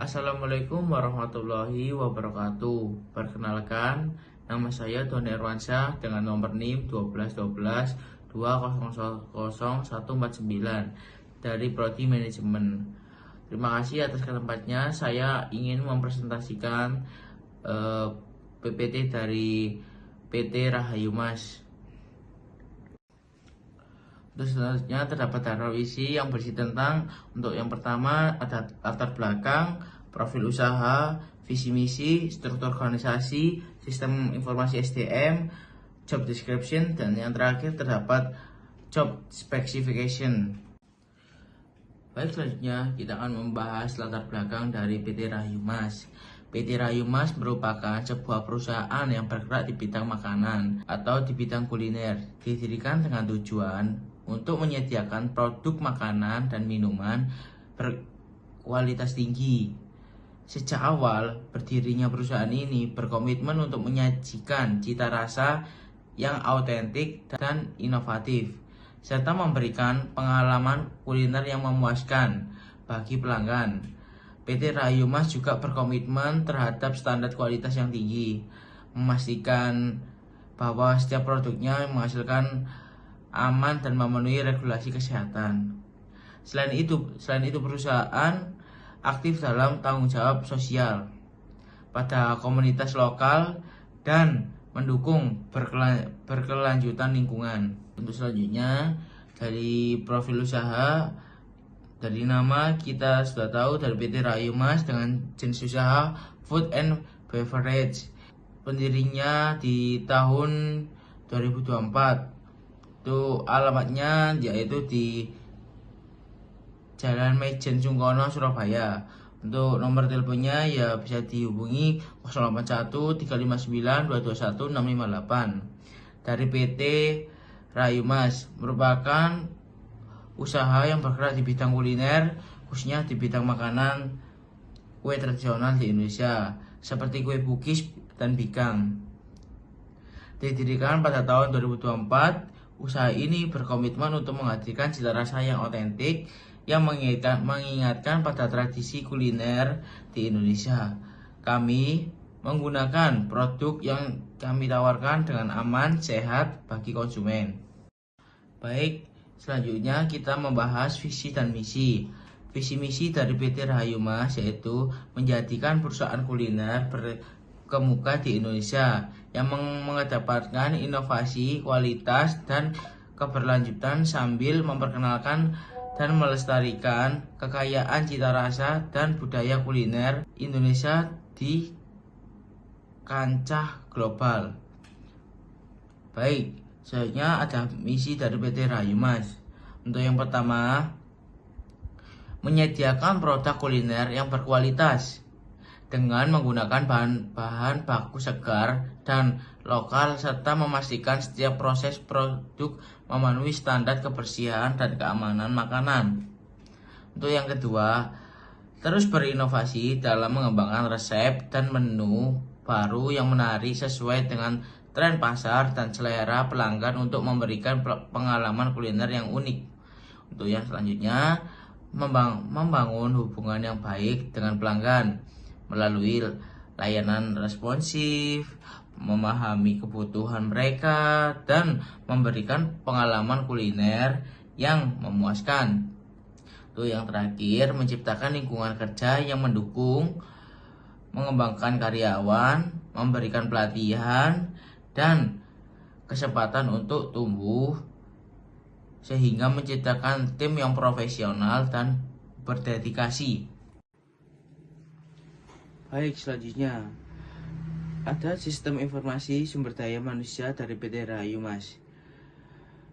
Assalamualaikum warahmatullahi wabarakatuh. Perkenalkan, nama saya Doni Irwansyah dengan nomor NIM 12 dari Prodi Manajemen. Terima kasih atas kesempatnya. Saya ingin mempresentasikan PPT dari PT Rahayu Mas. Untuk selanjutnya terdapat revisi yang berisi tentang, untuk yang pertama ada latar belakang, profil usaha, visi misi, struktur organisasi, sistem informasi SDM, job description, dan yang terakhir terdapat job specification. Baik, selanjutnya kita akan membahas latar belakang dari PT Rahayu Mas. PT Rahayu Mas merupakan sebuah perusahaan yang bergerak di bidang makanan atau di bidang kuliner, didirikan dengan tujuan untuk menyediakan produk makanan dan minuman berkualitas tinggi. Sejak awal berdirinya perusahaan ini berkomitmen untuk menyajikan cita rasa yang autentik dan inovatif, serta memberikan pengalaman kuliner yang memuaskan bagi pelanggan. PT Rahayu Mas juga berkomitmen terhadap standar kualitas yang tinggi, memastikan bahwa setiap produknya menghasilkan aman dan memenuhi regulasi kesehatan. Selain itu perusahaan aktif dalam tanggung jawab sosial pada komunitas lokal dan mendukung berkelanjutan lingkungan. Untuk selanjutnya, dari profil usaha, dari nama kita sudah tahu dari PT Rahayu Mas dengan jenis usaha food and beverage. Pendirinya di tahun 2024. Itu alamatnya yaitu di Jalan Mejen Sungkono, Surabaya. Untuk nomor teleponnya ya bisa dihubungi 081 359 221 658. Dari PT Rahayu Mas merupakan usaha yang bergerak di bidang kuliner, khususnya di bidang makanan kue tradisional di Indonesia seperti kue bugis dan bikang. Didirikan pada tahun 2024. Usaha ini berkomitmen untuk menghadirkan cita rasa yang otentik yang mengingatkan pada tradisi kuliner di Indonesia. Kami menggunakan produk yang kami tawarkan dengan aman, sehat bagi konsumen. Baik, selanjutnya kita membahas visi dan misi. Visi misi dari PT Rahayu Mas yaitu menjadikan perusahaan kuliner berkemuka di Indonesia yang mengedepankan inovasi, kualitas, dan keberlanjutan sambil memperkenalkan dan melestarikan kekayaan cita rasa dan budaya kuliner Indonesia di kancah global. Baik, selanjutnya ada misi dari PT Rahayu Mas. Untuk yang pertama, menyediakan produk kuliner yang berkualitas dengan menggunakan bahan baku segar dan lokal, serta memastikan setiap proses produk memenuhi standar kebersihan dan keamanan makanan. Untuk yang kedua, terus berinovasi dalam mengembangkan resep dan menu baru yang menarik sesuai dengan tren pasar dan selera pelanggan untuk memberikan pengalaman kuliner yang unik. Untuk yang selanjutnya, membangun hubungan yang baik dengan pelanggan melalui layanan responsif, memahami kebutuhan mereka, dan memberikan pengalaman kuliner yang memuaskan. Itu yang terakhir, menciptakan lingkungan kerja yang mendukung, mengembangkan karyawan, memberikan pelatihan dan kesempatan untuk tumbuh, sehingga menciptakan tim yang profesional dan berdedikasi. Baik, selanjutnya ada sistem informasi sumber daya manusia dari PT Rahayu Mas.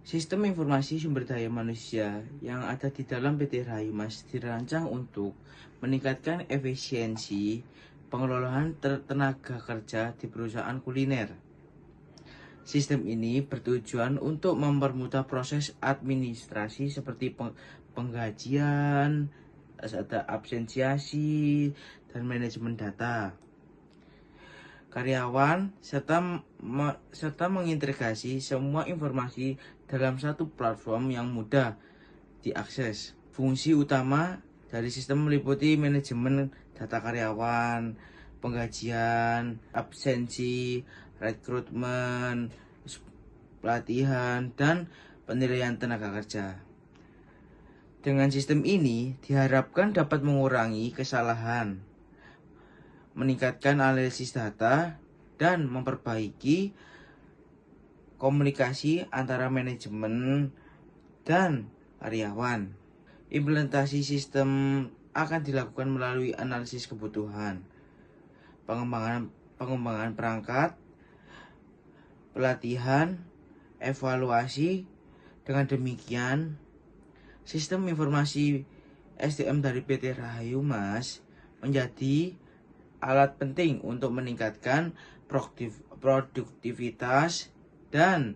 Sistem informasi sumber daya manusia yang ada di dalam PT Rahayu Mas dirancang untuk meningkatkan efisiensi pengelolaan tenaga kerja di perusahaan kuliner. Sistem ini bertujuan untuk mempermudah proses administrasi seperti penggajian, ada absensiasi, dan manajemen data karyawan, serta mengintegrasi semua informasi dalam satu platform yang mudah diakses. Fungsi utama Dari sistem meliputi manajemen data karyawan, penggajian, absensi, rekrutmen, pelatihan, dan penilaian tenaga kerja. Dengan sistem ini diharapkan dapat mengurangi kesalahan, meningkatkan analisis data, dan memperbaiki komunikasi antara manajemen dan karyawan. Implementasi sistem akan dilakukan melalui analisis kebutuhan, pengembangan perangkat, pelatihan, evaluasi. Dengan demikian, sistem informasi SDM dari PT Rahayu Mas menjadi alat penting untuk meningkatkan produktivitas dan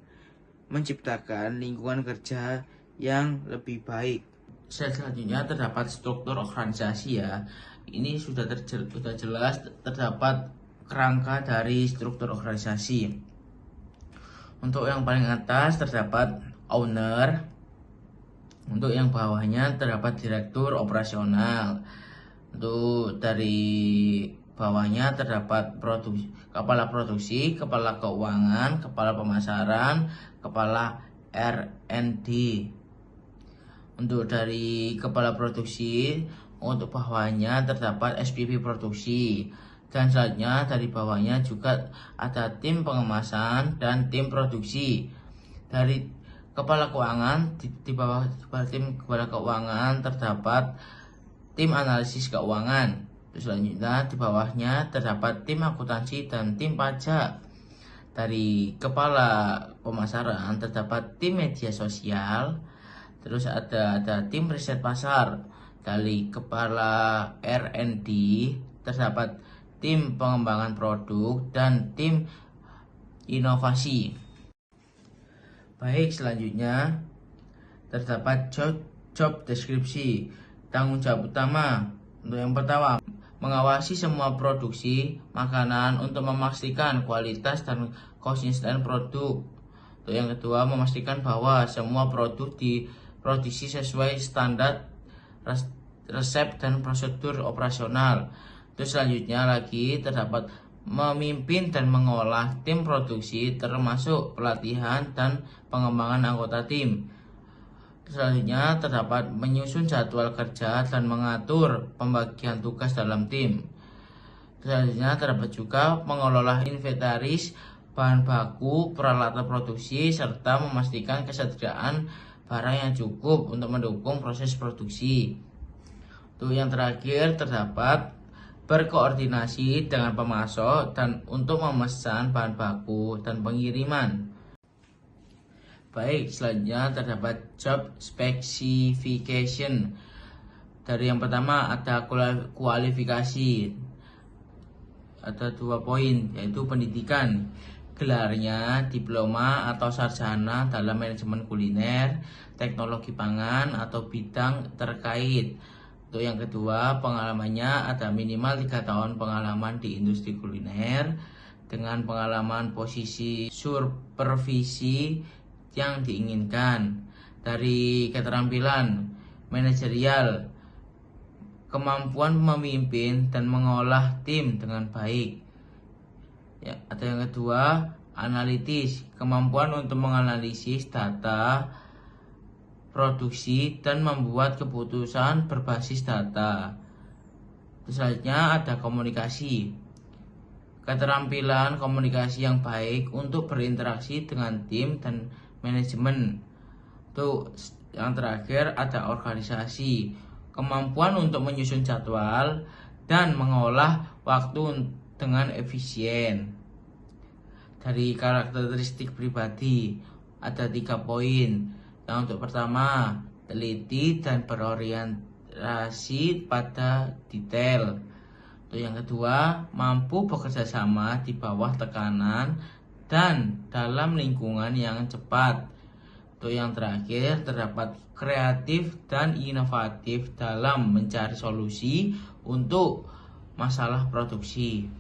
menciptakan lingkungan kerja yang lebih baik. Selanjutnya terdapat struktur organisasi ya. Ini sudah jelas terdapat kerangka dari struktur organisasi. Untuk yang paling atas terdapat owner. Untuk yang bawahnya terdapat direktur operasional. Untuk dari bawahnya terdapat kepala produksi, kepala keuangan, kepala pemasaran, kepala R&D. Untuk dari kepala produksi, untuk bawahnya terdapat SPV produksi. Dan selanjutnya dari bawahnya juga ada tim pengemasan dan tim produksi. Dari kepala keuangan, di bawah tim kepala keuangan terdapat tim analisis keuangan. Terus selanjutnya di bawahnya terdapat tim akuntansi dan tim pajak. Dari kepala pemasaran terdapat tim media sosial. Terus ada tim riset pasar. Dari kepala R&D terdapat tim pengembangan produk dan tim inovasi. Baik, selanjutnya terdapat job deskripsi. Tanggung jawab utama. Untuk yang pertama, mengawasi semua produksi makanan untuk memastikan kualitas dan konsisten produk. Untuk yang kedua, memastikan bahwa semua produk diproduksi sesuai standar resep dan prosedur operasional. Terus selanjutnya lagi terdapat memimpin dan mengolah tim produksi termasuk pelatihan dan pengembangan anggota tim. Selanjutnya terdapat menyusun jadwal kerja dan mengatur pembagian tugas dalam tim. Selanjutnya terdapat juga mengelola inventaris bahan baku, peralatan produksi, serta memastikan kesediaan barang yang cukup untuk mendukung proses produksi. Untuk yang terakhir terdapat berkoordinasi dengan pemasok dan untuk memesan bahan baku dan pengiriman. Baik, selanjutnya terdapat job specification. Dari yang pertama ada kualifikasi. Ada 2 poin, yaitu pendidikan. Gelarnya diploma atau sarjana dalam manajemen kuliner, teknologi pangan atau bidang terkait. Untuk yang kedua, pengalamannya ada minimal 3 tahun pengalaman di industri kuliner dengan pengalaman posisi supervisi yang diinginkan. Dari keterampilan manajerial, kemampuan memimpin dan mengolah tim dengan baik. Ya, ada yang kedua, analitis, kemampuan untuk menganalisis data produksi dan membuat keputusan berbasis data. Terus selanjutnya ada komunikasi, keterampilan komunikasi yang baik untuk berinteraksi dengan tim dan manajemen. Tuh, yang terakhir ada organisasi, kemampuan untuk menyusun jadwal dan mengolah waktu dengan efisien. Dari karakteristik pribadi ada 3 poin. Yang untuk pertama, teliti dan berorientasi pada detail. Untuk yang kedua, mampu bekerja sama di bawah tekanan dan dalam lingkungan yang cepat. Untuk yang terakhir, terdapat kreatif dan inovatif dalam mencari solusi untuk masalah produksi.